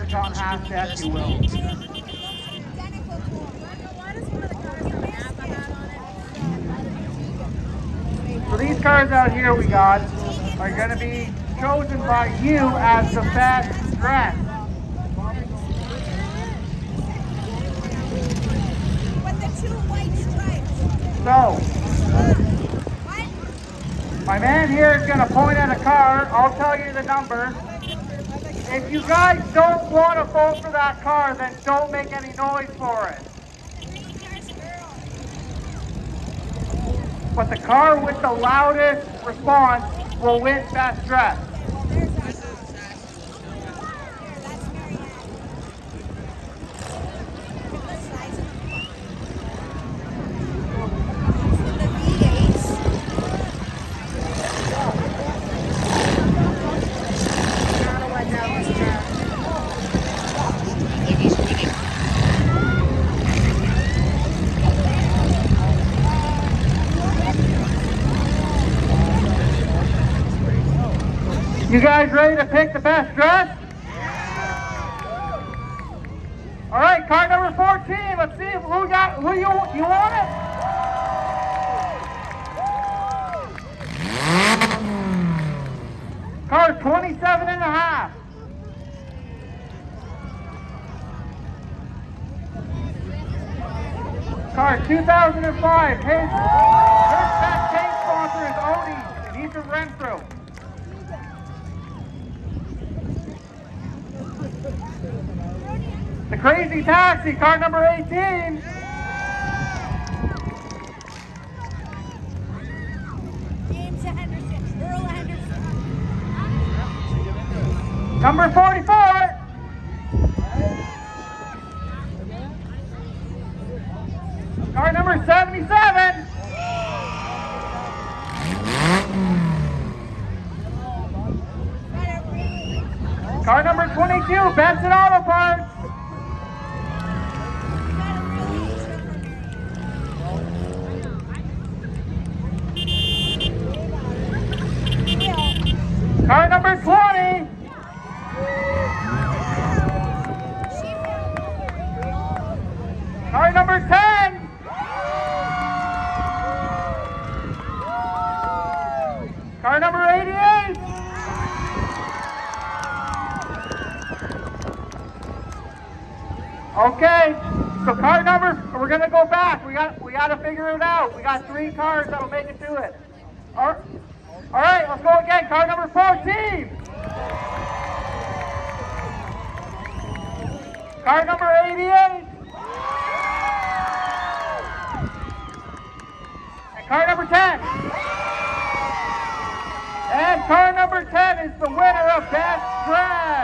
has gone half dead, if you will. So these cars out here we got are going to be chosen by you as the best dress. With the 2 white stripes. So, my man here is going to point at a car. I'll tell you the number. If you guys don't want to vote for that car, then don't make any noise for it. But the car with the loudest response will win best dress. You guys ready to pick the best dress? All right, car number 14. Let's see who you want it. Car 27 and a half. Car 2005. His best paint sponsor is Odie, and he's from Renfrew. The Crazy Taxi, car number 18. James Henderson, Earl Henderson. Number 44. Car number 77. Car number 22, Benson Auto Parts. Car number 20. Car number 10. Car number 88. Okay, so car number, we're gonna go back. We got to figure it out. We got 3 cars that'll make it to it. All right, let's go again. Car number 14. Car number 88. And car number 10. And car number 10 is the winner of Best Dress.